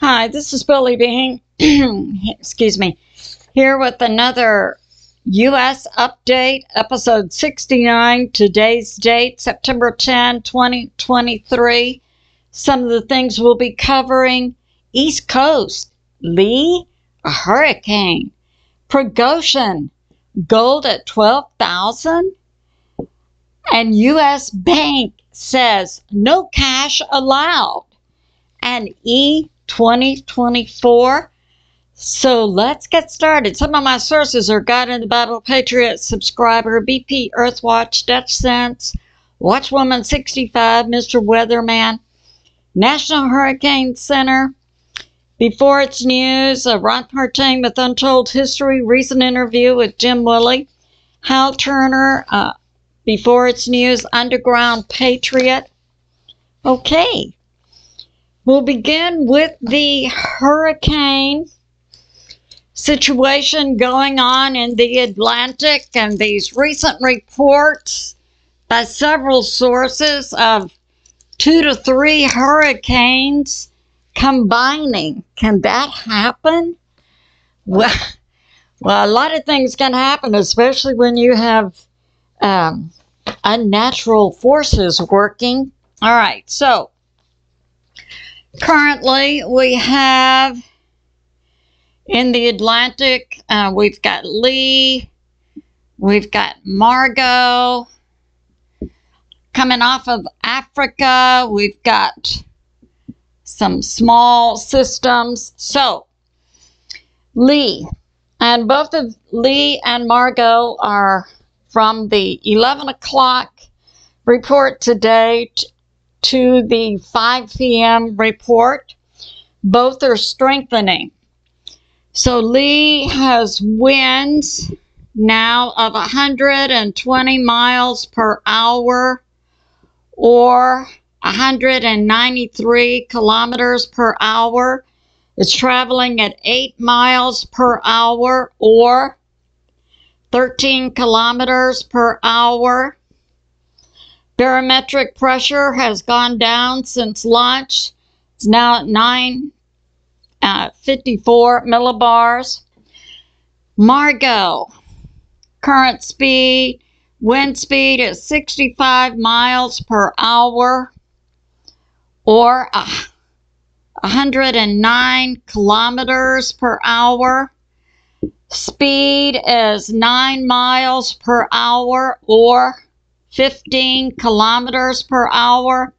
Hi, this is Billie Beene, excuse me, here with another U.S. update, episode 69, today's date, September 10, 2023. Some of the things we'll be covering: East Coast, Lee, a hurricane, Prigozhin, gold at 12,000, and U.S. Bank says no cash allowed, and 2024. So let's get started. Some of my sources are God in the Bible, Patriot, subscriber, BPEarthwatch, Dutch Sense, Watchwoman 65, Mr Weatherman, National Hurricane Center, Beforeitsnews, Ron Partain with Untold History, recent interview with Jim Willie, Hal Turner, Beforeitsnews, Underground Patriot. Okay. We'll begin with the hurricane situation going on in the Atlantic and these recent reports by several sources of 2 to 3 hurricanes combining. Can that happen? Well, a lot of things can happen, especially when you have unnatural forces working. All right, so currently, we have in the Atlantic, we've got Lee, we've got Margot. Coming off of Africa, we've got some small systems. So, Lee, and both of Lee and Margot are from the 11 o'clock report today to the 5 p.m. report. Both are strengthening. So Lee has winds now of 120 miles per hour or 193 kilometers per hour. It's traveling at 8 miles per hour or 13 kilometers per hour. Barometric pressure has gone down since launch. It's now at 954 millibars. Margot, current speed, wind speed is 65 miles per hour or 109 kilometers per hour. Speed is 9 miles per hour or 15 kilometers per hour.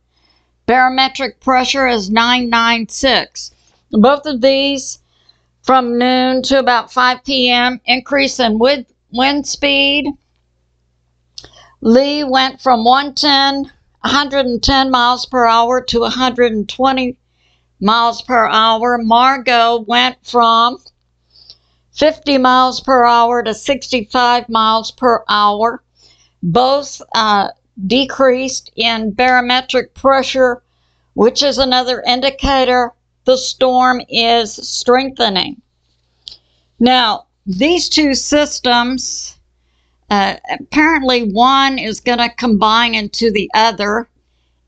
Barometric pressure is 996. Both of these from noon to about 5 p.m. increase in wind speed. Lee went from 110 miles per hour to 120 miles per hour. Margot went from 50 miles per hour to 65 miles per hour. Both decreased in barometric pressure, which is another indicator the storm is strengthening. Now, these two systems, apparently one is going to combine into the other.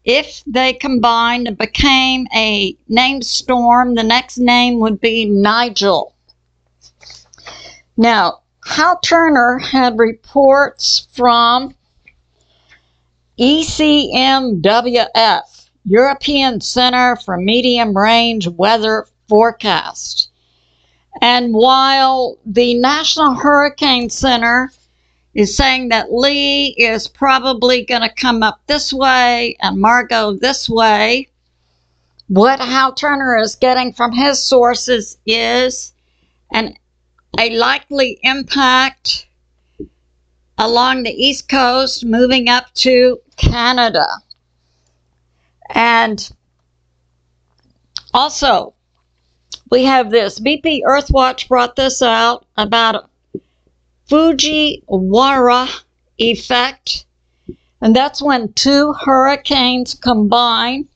If they combined and became a named storm, the next name would be Nigel. Now, Hal Turner had reports from ECMWF, European Center for Medium Range Weather Forecast. And while the National Hurricane Center is saying that Lee is probably going to come up this way and Margot this way, what Hal Turner is getting from his sources is a likely impact along the East Coast, moving up to Canada. And also, we have this. BPEarthwatch brought this out about a Fujiwara effect. And that's when 2 hurricanes combine.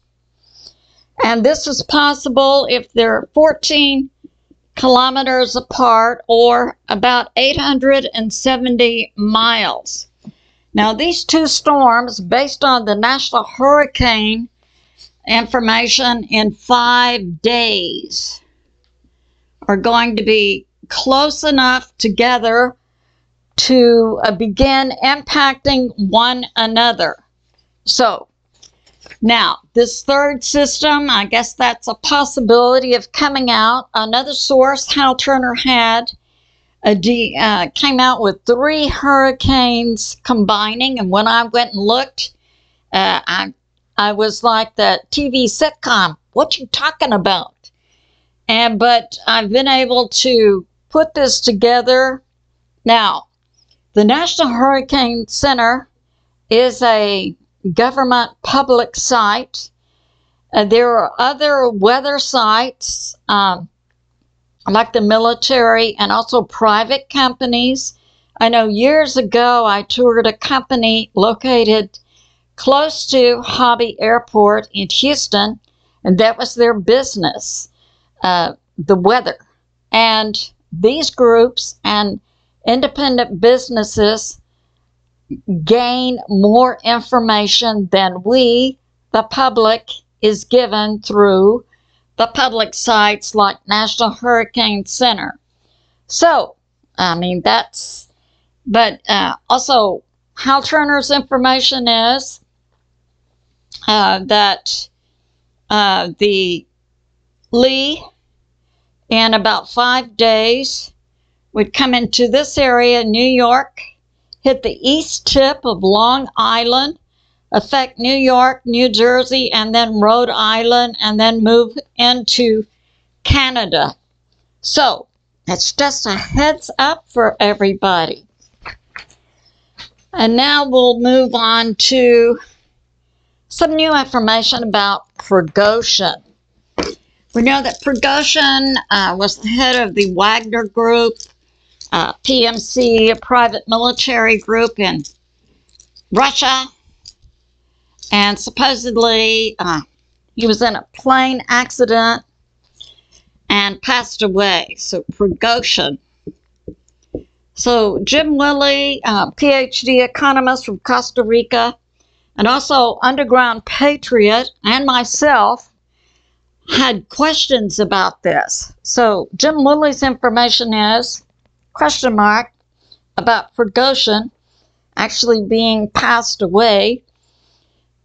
And this is possible if they're 14 kilometers apart or about 870 miles. Now, these two storms, based on the National Hurricane information in 5 days are going to be close enough together to begin impacting one another. So, now, this third system, I guess that's a possibility of coming out. Another source, Hal Turner had, came out with 3 hurricanes combining, and when I went and looked, I was like that TV sitcom, what you talking about? But I've been able to put this together. Now, the National Hurricane Center is a government public site. There are other weather sites, like the military and also private companies. I know years ago I toured a company located close to Hobby Airport in Houston, and that was their business, the weather. And these groups and independent businesses gain more information than we, the public, is given through the public sites like National Hurricane Center. So, I mean, that's, but also Hal Turner's information is that the Lee in about 5 days would come into this area, New York, hit the east tip of Long Island, affect New York, New Jersey, and then Rhode Island, and then move into Canada. So, it's just a heads up for everybody. And now we'll move on to some new information about Prigozhin. We know that Prigozhin was the head of the Wagner Group, PMC, a private military group in Russia, and supposedly he was in a plane accident and passed away. So Prigozhin. So Jim Willie, PhD economist from Costa Rica, and also underground patriot, and myself had questions about this. So Jim Willie's information is, question mark, about Prigozhin actually being passed away.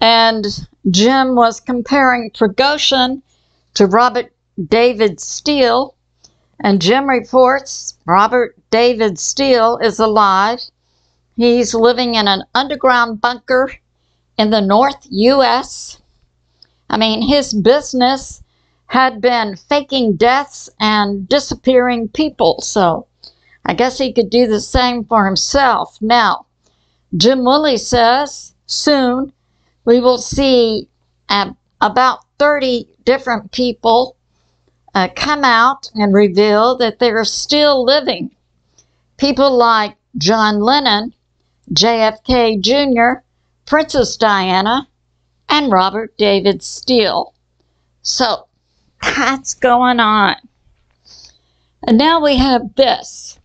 And Jim was comparing Prigozhin to Robert David Steele. And Jim reports Robert David Steele is alive. He's living in an underground bunker in the North U.S. I mean, his business had been faking deaths and disappearing people. So I guess he could do the same for himself. Now, Jim Willie says soon we will see about 30 different people come out and reveal that they're still living. People like John Lennon, JFK Jr., Princess Diana, and Robert David Steele. So that's going on. And now we have this.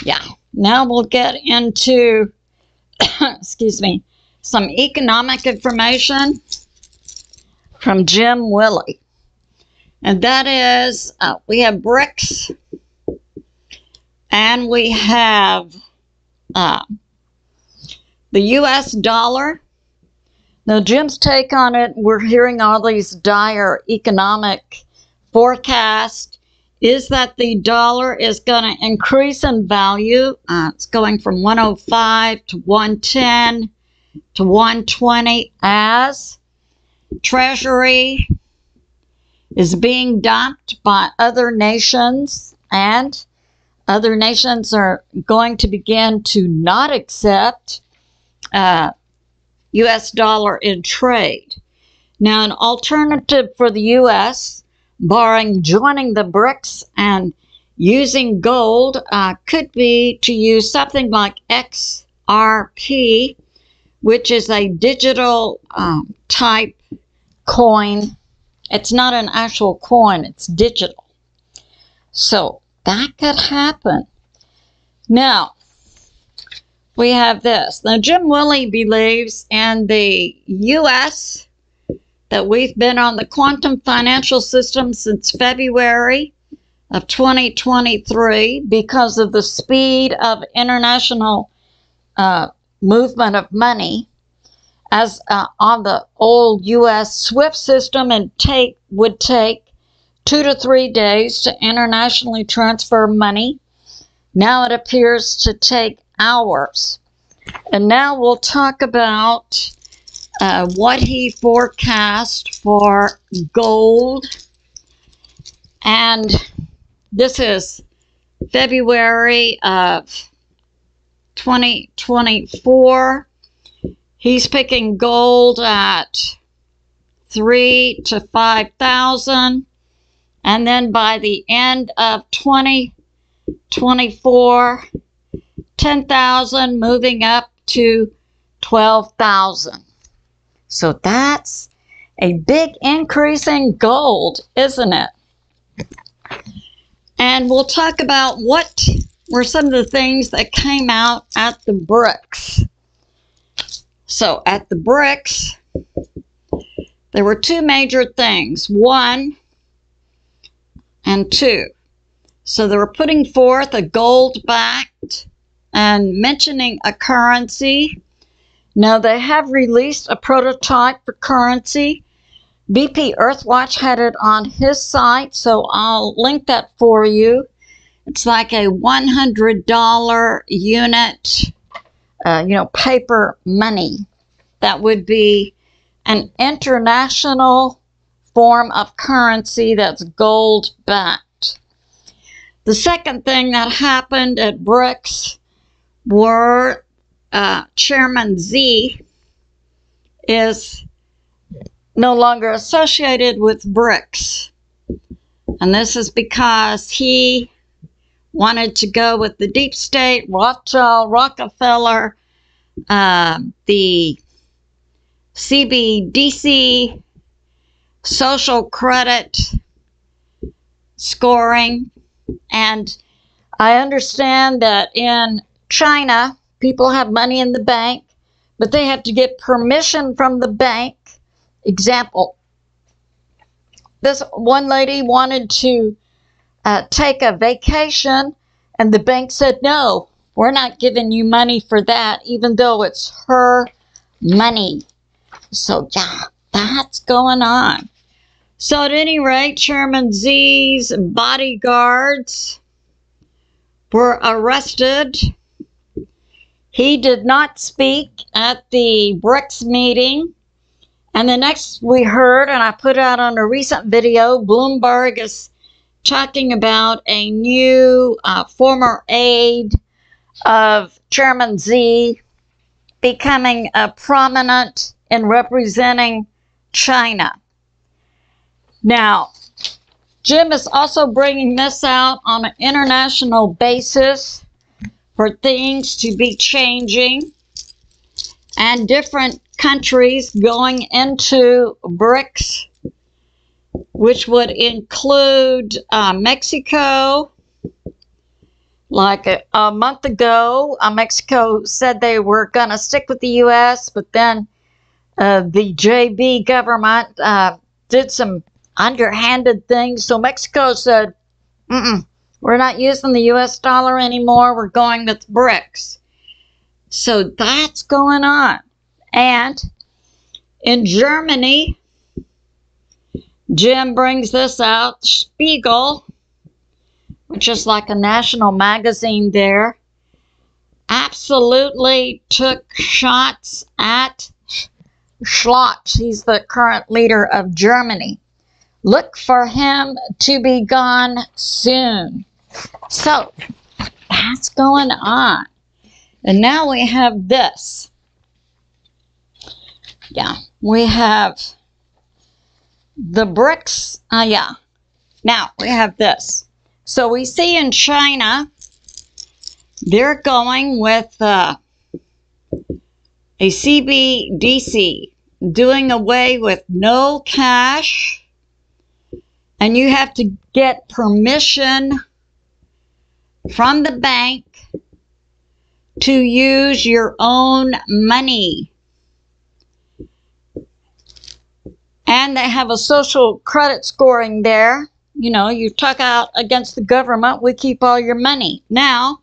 Yeah, now we'll get into, excuse me, some economic information from Jim Willie. And that is, we have BRICS, and we have the U.S. dollar. Now, Jim's take on it, we're hearing all these dire economic forecasts, is that the dollar is going to increase in value. It's going from 105 to 110 to 120 as Treasury is being dumped by other nations, and other nations are going to begin to not accept U.S. dollar in trade. Now, an alternative for the U.S., barring joining the BRICS and using gold, could be to use something like XRP, which is a digital type coin. It's not an actual coin, it's digital. So that could happen. Now, we have this. Now, Jim Willie believes in the U.S. that we've been on the quantum financial system since February of 2023 because of the speed of international movement of money. As on the old U.S. SWIFT system, it would take 2 to 3 days to internationally transfer money. Now it appears to take hours. And now we'll talk about what he forecast for gold. And this is February of 2024. He's picking gold at 3,000 to 5,000. And then by the end of 2024, 10,000 moving up to 12,000. So that's a big increase in gold, isn't it? And we'll talk about what were some of the things that came out at the BRICS. So at the BRICS, there were two major things, 1 and 2. So they were putting forth a gold-backed and mentioning a currency. Now they have released a prototype for currency. BPEarthwatch had it on his site, so I'll link that for you. It's like a $100 unit, paper money. That would be an international form of currency that's gold-backed. The second thing that happened at BRICS were Chairman Z is no longer associated with BRICS. And this is because he wanted to go with the deep state, Rothschild, Rockefeller, the CBDC, social credit scoring. And I understand that in China, people have money in the bank, but they have to get permission from the bank. Example, this one lady wanted to take a vacation, and the bank said, no, we're not giving you money for that, even though it's her money. So, yeah, that's going on. So, at any rate, Chairman Z's bodyguards were arrested. He did not speak at the BRICS meeting. And the next we heard, and I put out on a recent video, Bloomberg is talking about a new former aide of Chairman Z becoming prominent in representing China. Now, Jim is also bringing this out on an international basis for things to be changing and different countries going into BRICS, which would include Mexico. Like a month ago, Mexico said they were going to stick with the U.S., but then the JB government did some underhanded things. So Mexico said, we're not using the U.S. dollar anymore. We're going with BRICS. So that's going on. And in Germany, Jim brings this out, Spiegel, which is like a national magazine there, absolutely took shots at Schlott. He's the current leader of Germany. Look for him to be gone soon. So, that's going on. And now we have this. Yeah, we have the BRICS. Now we have this. So we see in China, they're going with a CBDC, doing away with no cash, and you have to get permission from the bank to use your own money. And they have a social credit scoring there. You know, you talk out against the government, we keep all your money. Now,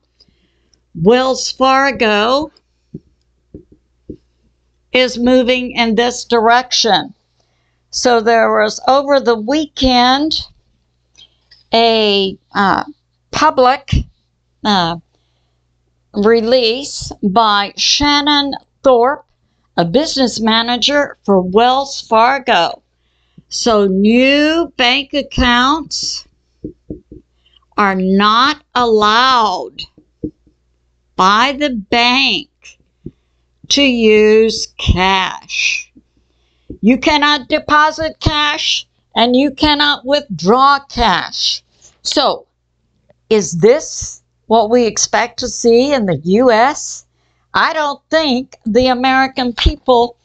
Wells Fargo is moving in this direction. So there was, over the weekend, a public release by Shannon Thorpe, a business manager for Wells Fargo. So new bank accounts are not allowed by the bank to use cash. You cannot deposit cash and you cannot withdraw cash. So, is this what we expect to see in the U.S.? I don't think the American people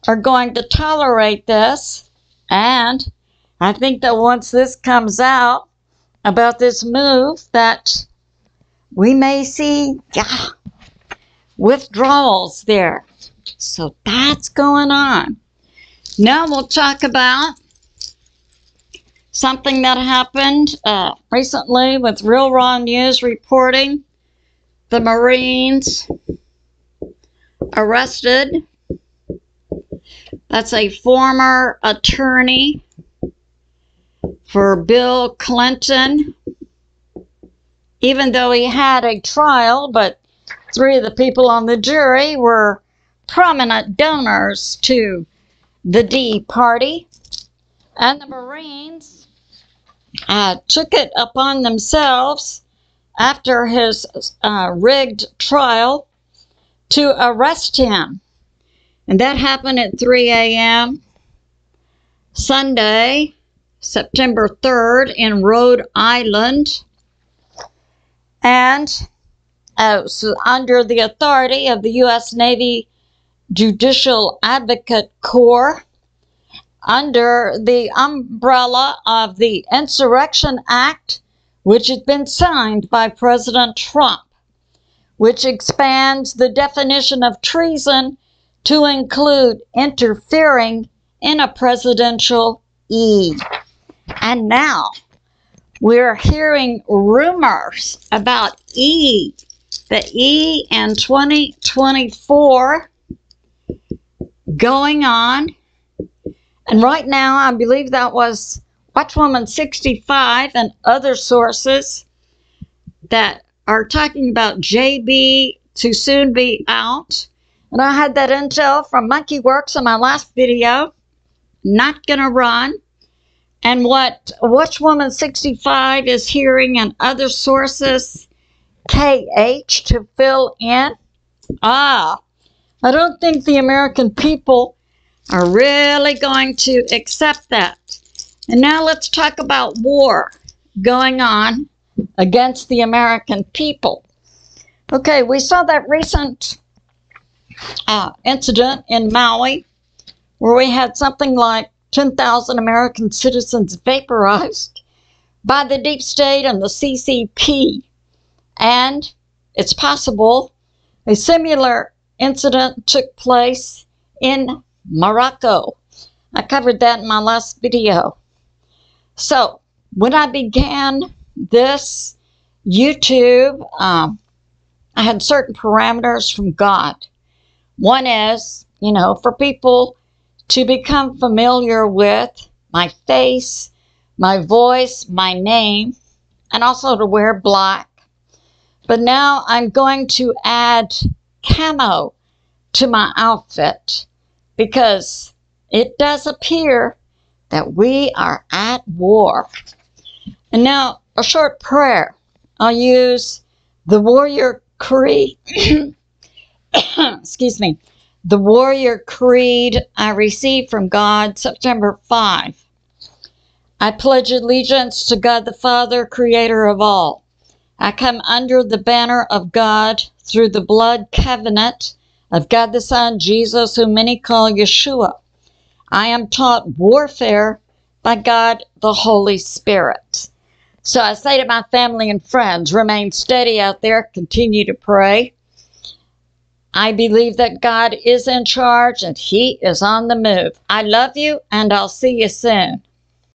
are going to tolerate this. And I think that once this comes out about this move, that we may see withdrawals there. So that's going on. Now we'll talk about something that happened recently with Real Raw News reporting. The Marines arrested. That's a former attorney for Bill Clinton. Even though he had a trial, but 3 of the people on the jury were prominent donors to the D Party. And the Marines took it upon themselves after his rigged trial to arrest him. And that happened at 3 a.m. Sunday, September 3rd in Rhode Island. And so under the authority of the U.S. Navy Judicial Advocate Corps, under the umbrella of the Insurrection Act, which had been signed by President Trump, which expands the definition of treason to include interfering in a presidential E. And now we're hearing rumors about E, the E in 2024 going on. And right now, I believe that was Watchwoman 65 and other sources that are talking about JB to soon be out. And I had that intel from Monkey Works in my last video. Not going to run. And what Watchwoman 65 is hearing and other sources, KH, to fill in. I don't think the American people are really going to accept that. And now let's talk about war going on against the American people. Okay, we saw that recent incident in Maui where we had something like 10,000 American citizens vaporized by the deep state and the CCP. And it's possible a similar incident took place in Morocco. I covered that in my last video. So when I began this YouTube, I had certain parameters from God. One is, for people to become familiar with my face, my voice, my name, and also to wear black. But now I'm going to add camo to my outfit because it does appear that we are at war. And now a short prayer. I'll use the Warrior Creed. Excuse me. The Warrior Creed I received from God September 5. I pledge allegiance to God the Father, creator of all. I come under the banner of God through the blood covenant of God the Son, Jesus, whom many call Yeshua. I am taught warfare by God the Holy Spirit. So I say to my family and friends, remain steady out there, continue to pray. I believe that God is in charge and He is on the move. I love you, and I'll see you soon.